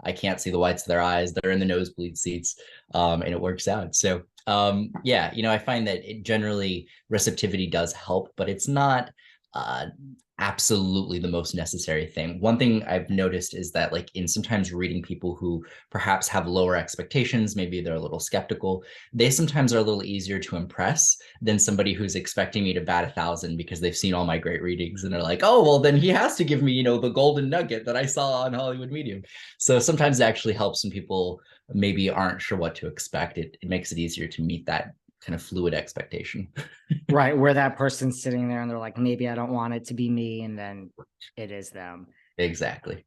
I can't see the whites of their eyes. They're in the nosebleed seats, and it works out. So yeah, I find that generally receptivity does help, but it's not uh, absolutely the most necessary thing. One thing I've noticed is that, like, in sometimes reading people who perhaps have lower expectations, maybe they're a little skeptical, they sometimes are a little easier to impress than somebody who's expecting me to bat 1,000 because they've seen all my great readings and they're like, oh, well, then he has to give me, the golden nugget that I saw on Hollywood Medium. So sometimes it actually helps when people maybe aren't sure what to expect. It makes it easier to meet that kind of fluid expectation. Right, where that person's sitting there and they're like, maybe I don't want it to be me, and then it is them. Exactly.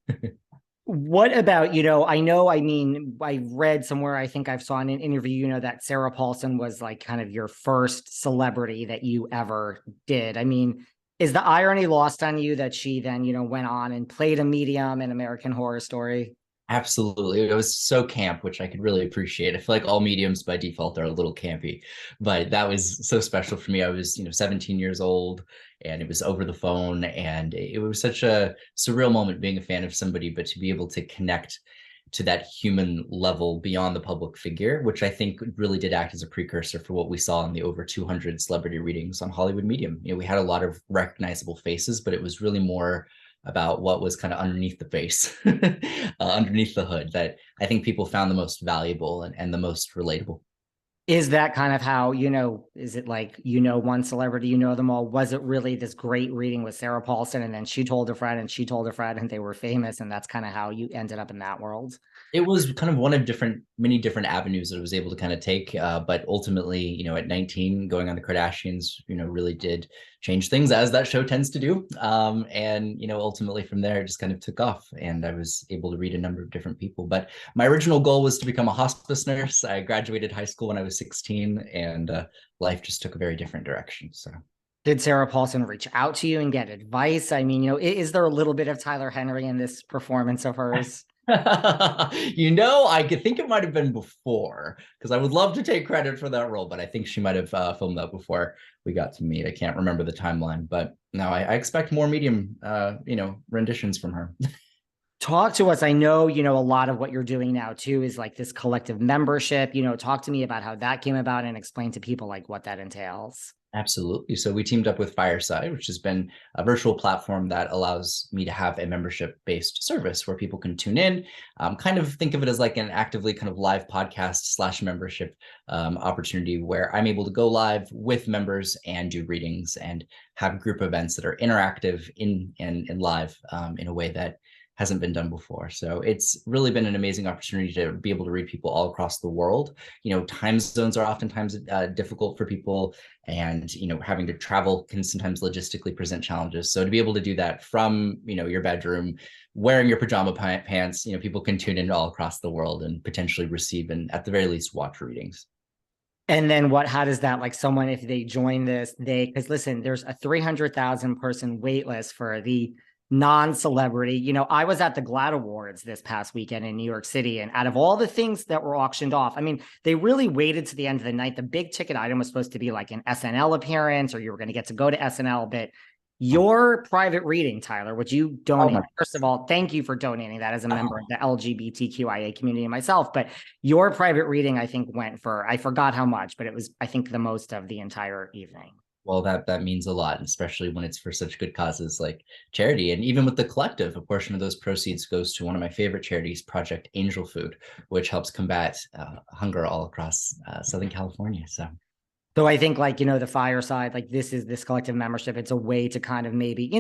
What about, I read somewhere, I think I've saw in an interview, that Sarah Paulson was like kind of your first celebrity that you ever did. I mean, is the irony lost on you that she then, went on and played a medium in American Horror Story? Absolutely. It was so camp, which I could really appreciate. I feel like all mediums by default are a little campy, but that was so special for me. I was, 17 years old and it was over the phone, and it was such a surreal moment being a fan of somebody, but to be able to connect to that human level beyond the public figure, which I think really did act as a precursor for what we saw in the over 200 celebrity readings on Hollywood Medium. We had a lot of recognizable faces, but it was really more about what was kind of underneath the face, underneath the hood, that I think people found the most valuable and the most relatable. Is that kind of how, is it like, one celebrity, them all? Was it really this great reading with Sarah Paulson, and then she told a friend and she told a friend and they were famous, and that's kind of how you ended up in that world? It was kind of one of many different avenues that I was able to kind of take. But ultimately, at 19, going on the Kardashians, really did change things, as that show tends to do. And, ultimately from there, it just kind of took off and I was able to read a number of different people. But my original goal was to become a hospice nurse. I graduated high school when I was 16, and life just took a very different direction. So Did Sarah Paulson reach out to you and get advice? I mean, is there a little bit of Tyler Henry in this performance of hers? I could think it might have been before, because I would love to take credit for that role, but I think she might have filmed that before we got to meet. I can't remember the timeline, but no, I expect more medium, renditions from her. Talk to us. I know, a lot of what you're doing now too is like this collective membership. Talk to me about how that came about and explain to people like what that entails. Absolutely. So we teamed up with Fireside, which has been a virtual platform that allows me to have a membership-based service where people can tune in. Kind of think of it as like an actively kind of live podcast / membership opportunity where I'm able to go live with members and do readings and have group events that are interactive and live in a way that hasn't been done before. So it's really been an amazing opportunity to be able to read people all across the world. Time zones are oftentimes difficult for people, and having to travel can sometimes logistically present challenges. So to be able to do that from your bedroom, wearing your pajama pants, people can tune in all across the world and potentially receive and at the very least watch readings. And then how does that, like, someone, if they join this, because listen, there's a 300,000 person wait list for the non-celebrity. I was at the GLAAD Awards this past weekend in New York City, and out of all the things that were auctioned off, I mean, they really waited to the end of the night. The big ticket item was supposed to be like an SNL appearance, or you were going to get to go to SNL, but your private reading, Tyler, which you Oh donate. my. First of all, thank you for donating that as a member of the LGBTQIA community myself. But your private reading, I think, went for, I forgot how much, but it was, I think, the most of the entire evening. Well, that means a lot, especially when it's for such good causes like charity. And even with the collective, a portion of those proceeds goes to one of my favorite charities, Project Angel Food, which helps combat hunger all across Southern California. So So I think, like, the Fireside, like, this collective membership, it's a way to kind of maybe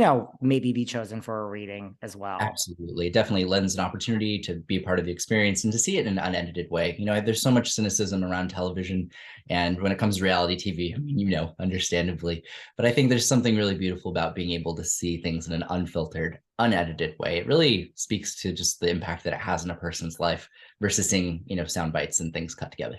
be chosen for a reading as well. absolutely, it definitely lends an opportunity to be a part of the experience and to see it in an unedited way. There's so much cynicism around television, and when it comes to reality TV, I mean, understandably, but I think there's something really beautiful about being able to see things in an unfiltered, unedited way. It really speaks to just the impact that it has in a person's life versus seeing, sound bites and things cut together.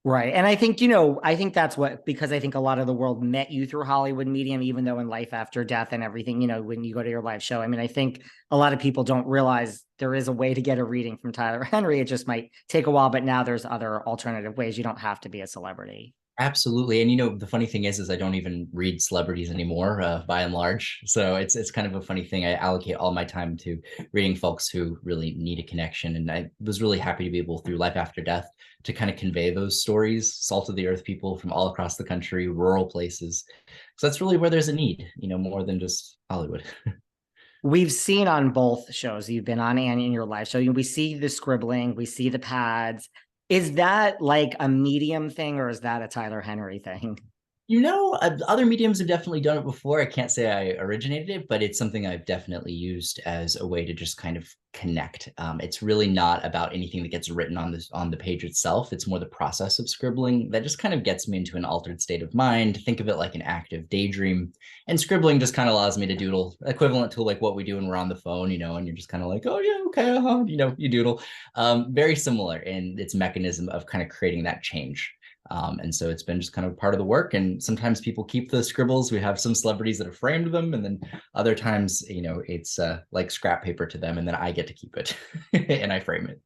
Right. And I think, I think that's because I think a lot of the world met you through Hollywood Medium, even though in Life After Death and everything, when you go to your live show, I mean, I think a lot of people don't realize there is a way to get a reading from Tyler Henry. It just might take a while, but now there's other alternative ways. You don't have to be a celebrity. Absolutely. And you know, the funny thing is I don't even read celebrities anymore, by and large. So it's kind of a funny thing. I allocate all my time to reading folks who really need a connection. And I was really happy to be able through Life After Death to kind of convey those stories, salt of the earth people from all across the country, rural places. So that's really where there's a need, you know, more than just Hollywood. We've seen on both shows you've been on and in your live show, we see the scribbling, we see the pads. Is that like a medium thing or is that a Tyler Henry thing? You know, other mediums have definitely done it before. I can't say I originated it, but it's something I've definitely used as a way to just kind of connect. It's really not about anything that gets written on the page itself. It's more the process of scribbling that just kind of gets me into an altered state of mind. Think of it like an active daydream, and scribbling just kind of allows me to doodle, equivalent to like what we do when we're on the phone, you know, and you're just kind of like, oh yeah, okay, you know, you doodle. Very similar in its mechanism of kind of creating that change. And so it's been just kind of part of the work. And sometimes people keep the scribbles. We have some celebrities that have framed them. And then other times, you know, it's like scrap paper to them. And then I get to keep it and I frame it.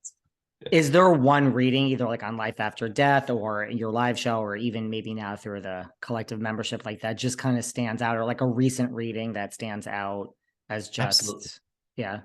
Is there one reading, either like on Life After Death or in your live show, or even maybe now through the collective membership, like that just kind of stands out, or like a recent reading that stands out as Absolutely. just, yeah.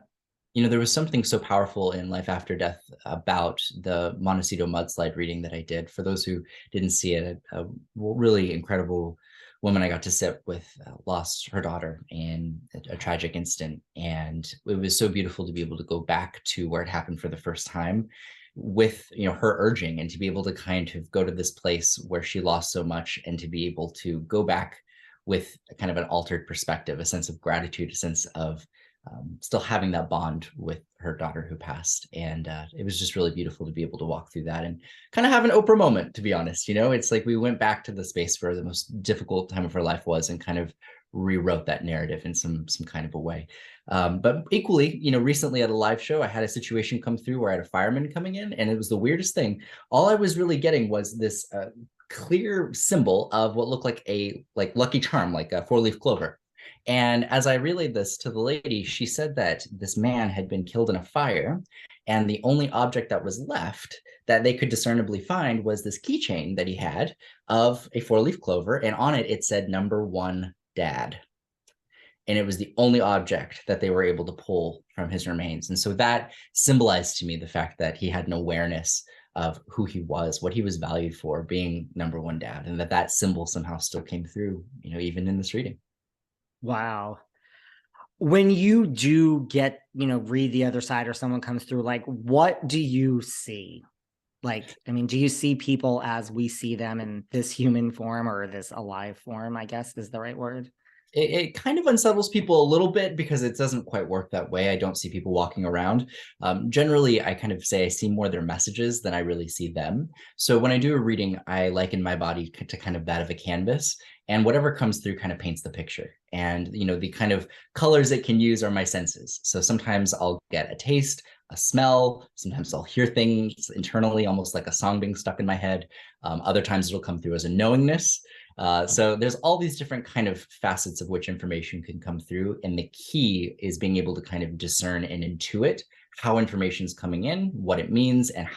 You know, there was something so powerful in Life After Death about the Montecito mudslide reading that I did. For those who didn't see it, a really incredible woman I got to sit with lost her daughter in a tragic instant. And it was so beautiful to be able to go back to where it happened for the first time with, you know, her urging, and to be able to kind of go to this place where she lost so much and to be able to go back with kind of an altered perspective, a sense of gratitude, a sense of still having that bond with her daughter who passed. And it was just really beautiful to be able to walk through that and kind of have an Oprah moment, to be honest. You know, it's like we went back to the space where the most difficult time of her life was and kind of rewrote that narrative in some kind of a way. But equally, you know, recently at a live show, I had a situation come through where I had a fireman coming in, and it was the weirdest thing. All I was really getting was this clear symbol of what looked like a Lucky Charm, like a four-leaf clover. And as I relayed this to the lady, she said that this man had been killed in a fire, and the only object that was left that they could discernibly find was this keychain that he had of a four-leaf clover, and on it it said number one dad. And it was the only object that they were able to pull from his remains. And so that symbolized to me the fact that he had an awareness of who he was, what he was valued for, being number one dad, and that that symbol somehow still came through, you know, even in this reading. Wow. When you do get, read the other side or someone comes through, like, what do you see? Like, I mean, do you see people as we see them in this human form or this alive form, I guess is the right word? It kind of unsettles people a little bit because it doesn't quite work that way. I don't see people walking around. Generally, I kind of say I see more their messages than I really see them. So when I do a reading, I liken my body to kind of that of a canvas, and whatever comes through kind of paints the picture. And, you know, the kind of colors it can use are my senses. So sometimes I'll get a taste, a smell. Sometimes I'll hear things internally, almost like a song being stuck in my head. Other times it'll come through as a knowingness. So there's all these different kind of facets of which information can come through. And the key is being able to kind of discern and intuit how information is coming in, what it means, and